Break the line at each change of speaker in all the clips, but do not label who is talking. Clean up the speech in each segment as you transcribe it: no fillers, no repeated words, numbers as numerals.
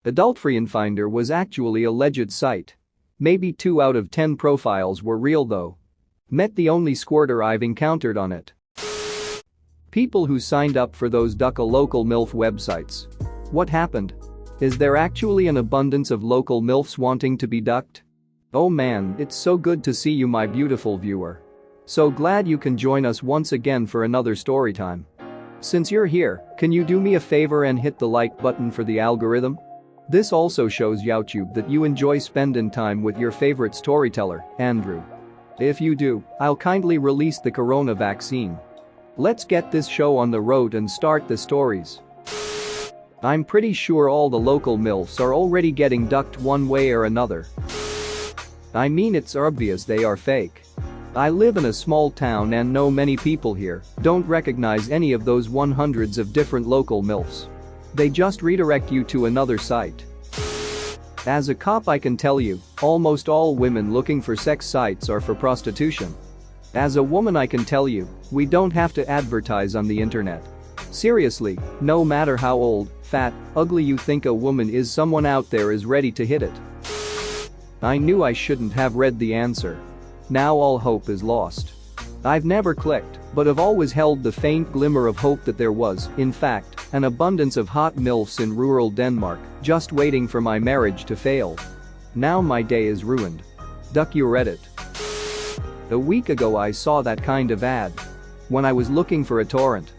AdultFriendFinder was actually a legit site. Maybe 2 out of 10 profiles were real though. Met the only squirter I've encountered on it. People who signed up for those duck a local MILF websites. What happened? Is there actually an abundance of local MILFs wanting to be ducked? Oh man, it's so good to see you, my beautiful viewer. So glad you can join us once again for another story time. Since you're here, can you do me a favor and hit the like button for the algorithm? This also shows YouTube that you enjoy spending time with your favorite storyteller, Andrew. If you do, I'll kindly release the corona vaccine. Let's get this show on the road and start the stories. I'm pretty sure all the local MILFs are already getting ducked one way or another. I mean, it's obvious they are fake. I live in a small town and know many people here don't recognize any of those hundreds of different local MILFs. They just redirect you to another site. As a cop, I can tell you, almost all women looking for sex sites are for prostitution. As a woman, I can tell you, we don't have to advertise on the internet. Seriously, no matter how old, fat, ugly you think a woman is, someone out there is ready to hit it. I knew I shouldn't have read the answer. Now all hope is lost. I've never clicked, but have always held the faint glimmer of hope that there was, in fact, an abundance of hot MILFs in rural Denmark, just waiting for my marriage to fail. Now my day is ruined. Duck your Reddit. A week ago I saw that kind of ad. When I was looking for a torrent.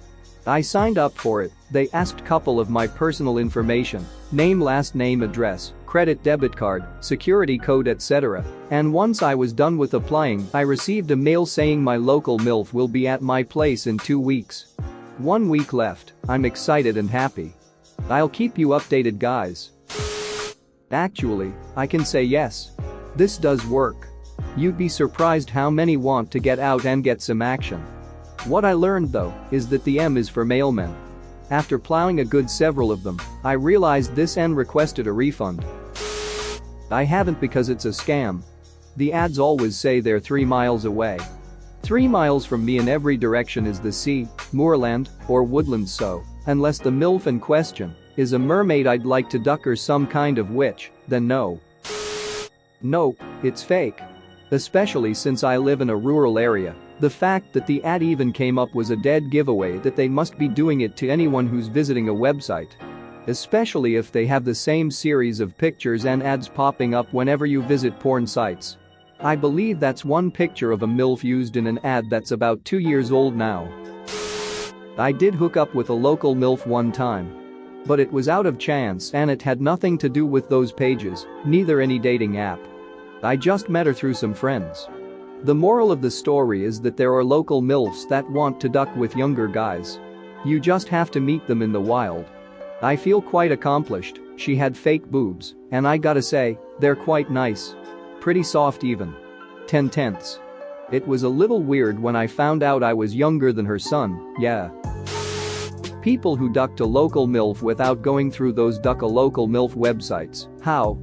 I signed up for it. They asked couple of my personal information, name, last name, address, credit, debit card, security code, etc. And once I was done with applying, I received a mail saying my local MILF will be at my place in 2 weeks. 1 week left. I'm excited and happy. I'll keep you updated, guys. Actually, I can say yes. This does work. You'd be surprised how many want to get out and get some action. What I learned though is that the M is for mailmen. After plowing a good several of them, I realized this and requested a refund. I haven't because it's a scam. The ads always say they're 3 miles away. 3 miles from me in every direction is the sea, moorland, or woodland, so unless the MILF in question is a mermaid I'd like to duck or some kind of witch, then no. Nope, it's fake. Especially since I live in a rural area. The fact that the ad even came up was a dead giveaway that they must be doing it to anyone who's visiting a website. Especially if they have the same series of pictures and ads popping up whenever you visit porn sites. I believe that's one picture of a MILF used in an ad that's about 2 years old now. I did hook up with a local MILF one time. But it was out of chance and it had nothing to do with those pages, neither any dating app. I just met her through some friends. The moral of the story is that there are local MILFs that want to duck with younger guys. You just have to meet them in the wild. I feel quite accomplished. She had fake boobs, and I gotta say, they're quite nice. Pretty soft even. 10/10. It was a little weird when I found out I was younger than her son, yeah. People who ducked a local MILF without going through those duck a local MILF websites, how?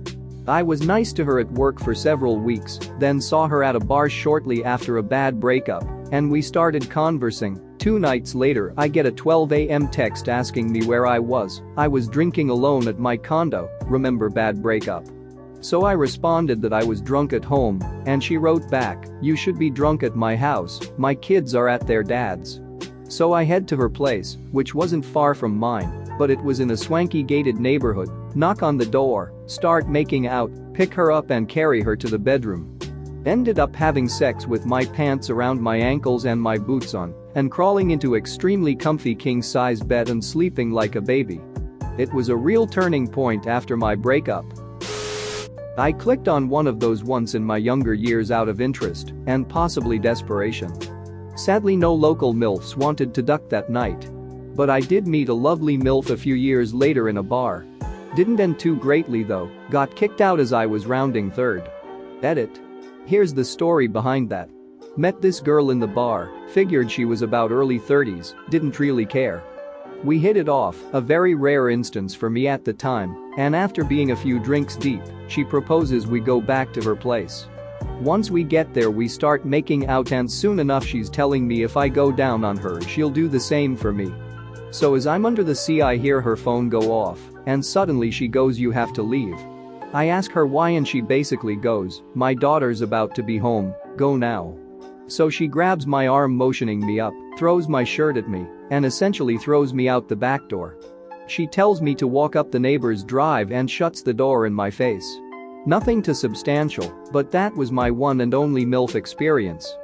I was nice to her at work for several weeks, then saw her at a bar shortly after a bad breakup, and we started conversing. 2 nights later I get a 12 a.m. text asking me where I was. I was drinking alone at my condo, remember bad breakup. So I responded that I was drunk at home, and she wrote back, you should be drunk at my house, my kids are at their dad's. So I head to her place, which wasn't far from mine, but it was in a swanky gated neighborhood, knock on the door, start making out, pick her up and carry her to the bedroom. Ended up having sex with my pants around my ankles and my boots on, and crawling into extremely comfy king-size bed and sleeping like a baby. It was a real turning point after my breakup. I clicked on one of those once in my younger years out of interest and possibly desperation. Sadly, no local MILFs wanted to duck that night. But I did meet a lovely MILF a few years later in a bar. Didn't end too greatly though, got kicked out as I was rounding third. Edit. Here's the story behind that. Met this girl in the bar, figured she was about early 30s, didn't really care. We hit it off, a very rare instance for me at the time, and after being a few drinks deep, she proposes we go back to her place. Once we get there we start making out and soon enough she's telling me if I go down on her she'll do the same for me. So as I'm under the sea I hear her phone go off, and suddenly she goes, "You have to leave." I ask her why and she basically goes, "My daughter's about to be home, go now." So she grabs my arm motioning me up, throws my shirt at me, and essentially throws me out the back door. She tells me to walk up the neighbor's drive and shuts the door in my face. Nothing too substantial, but that was my one and only MILF experience.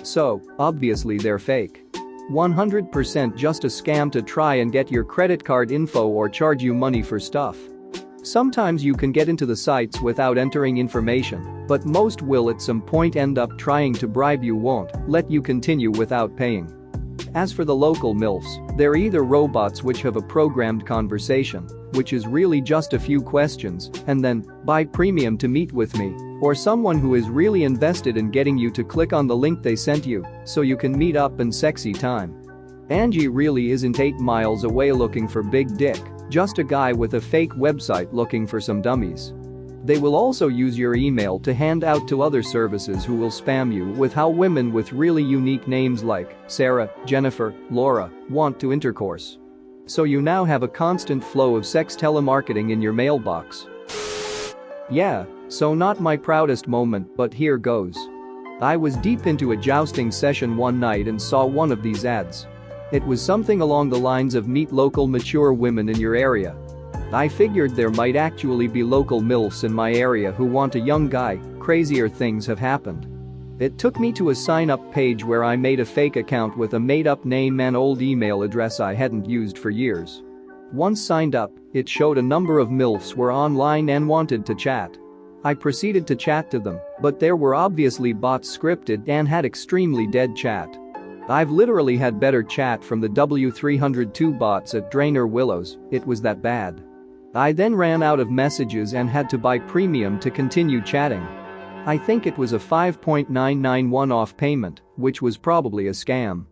So, obviously they're fake. 100% just a scam to try and get your credit card info or charge you money for stuff. Sometimes you can get into the sites without entering information, but most will at some point end up trying to bribe you, won't let you continue without paying. As for the local MILFs, they're either robots which have a programmed conversation, which is really just a few questions, and then buy premium to meet with me, or someone who is really invested in getting you to click on the link they sent you so you can meet up and sexy time. Angie really isn't 8 miles away looking for big dick, just a guy with a fake website looking for some dummies. They will also use your email to hand out to other services who will spam you with how women with really unique names like Sarah, Jennifer, Laura want to intercourse. So you now have a constant flow of sex telemarketing in your mailbox. Yeah, so not my proudest moment, but here goes. I was deep into a jousting session one night and saw one of these ads. It was something along the lines of meet local mature women in your area. I figured there might actually be local MILFs in my area who want a young guy. Crazier things have happened. It took me to a sign-up page where I made a fake account with a made-up name and old email address I hadn't used for years. Once signed up, it showed a number of MILFs were online and wanted to chat. I proceeded to chat to them, but there were obviously bots scripted and had extremely dead chat. I've literally had better chat from the W302 bots at Drainer Willows, it was that bad. I then ran out of messages and had to buy premium to continue chatting. I think it was a 5.99 one-off payment, which was probably a scam.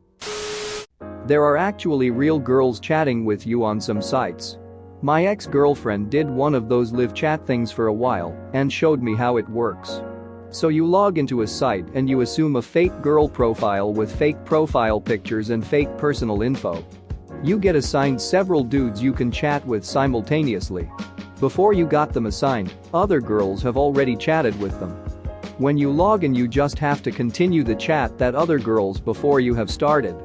There are actually real girls chatting with you on some sites. My ex-girlfriend did one of those live chat things for a while and showed me how it works. So you log into a site and you assume a fake girl profile with fake profile pictures and fake personal info. You get assigned several dudes you can chat with simultaneously. Before you got them assigned, other girls have already chatted with them. When you log in, you just have to continue the chat that other girls before you have started.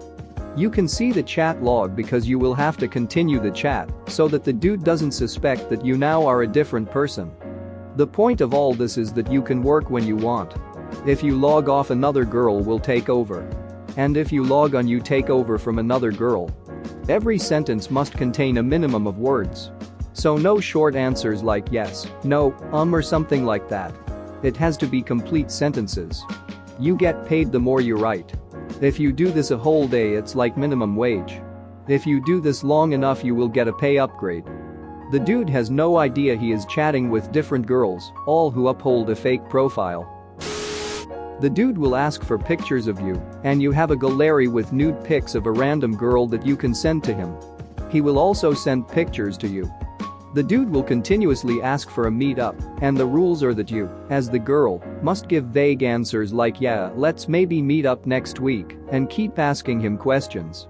You can see the chat log because you will have to continue the chat so that the dude doesn't suspect that you now are a different person. The point of all this is that you can work when you want. If you log off, another girl will take over. And if you log on, you take over from another girl. Every sentence must contain a minimum of words. So no short answers like yes, no, or something like that. It has to be complete sentences. You get paid the more you write. If you do this a whole day, it's like minimum wage. If you do this long enough, you will get a pay upgrade. The dude has no idea he is chatting with different girls, all who uphold a fake profile. The dude will ask for pictures of you, and you have a gallery with nude pics of a random girl that you can send to him. He will also send pictures to you. The dude will continuously ask for a meet-up, and the rules are that you, as the girl, must give vague answers like yeah, let's maybe meet up next week, and keep asking him questions.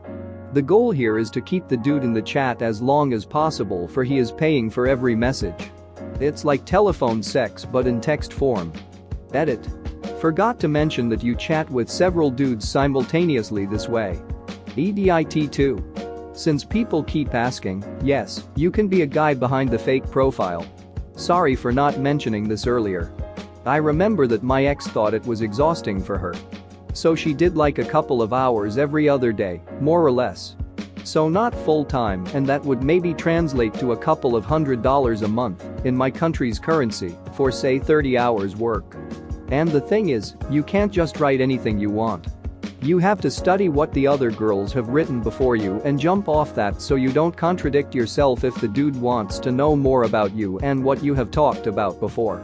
The goal here is to keep the dude in the chat as long as possible, for he is paying for every message. It's like telephone sex but in text form. Edit. Forgot to mention that you chat with several dudes simultaneously this way. EDIT 2. Since people keep asking, yes, you can be a guy behind the fake profile. Sorry for not mentioning this earlier. I remember that my ex thought it was exhausting for her. So she did like a couple of hours every other day, more or less. So not full-time, and that would maybe translate to a couple of $100 a month in my country's currency for say 30 hours work. And the thing is, you can't just write anything you want. You have to study what the other girls have written before you and jump off that so you don't contradict yourself if the dude wants to know more about you and what you have talked about before.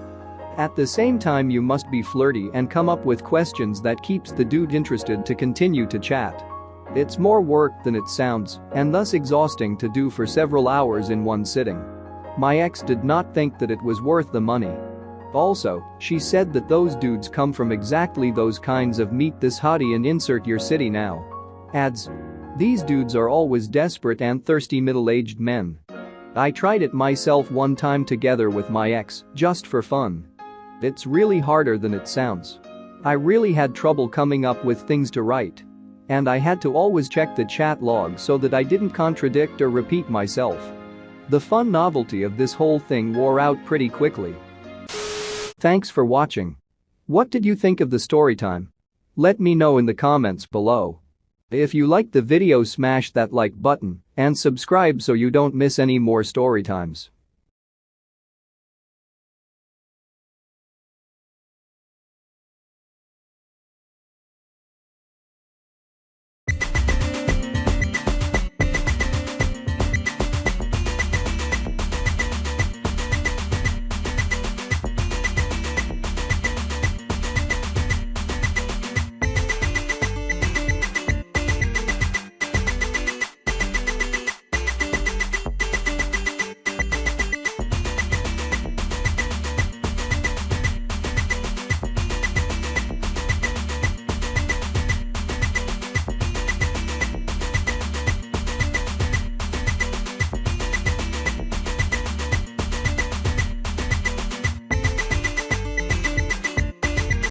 At the same time, you must be flirty and come up with questions that keeps the dude interested to continue to chat. It's more work than it sounds, and thus exhausting to do for several hours in one sitting. My ex did not think that it was worth the money. Also, she said that those dudes come from exactly those kinds of meet this hottie and insert your city now ads. These dudes are always desperate and thirsty middle-aged men. I tried it myself one time together with my ex, just for fun. It's really harder than it sounds. I really had trouble coming up with things to write. And I had to always check the chat log so that I didn't contradict or repeat myself. The fun novelty of this whole thing wore out pretty quickly. Thanks for watching. What did you think of the story time? Let me know in the comments below. If you liked the video, smash that like button and subscribe so you don't miss any more story times.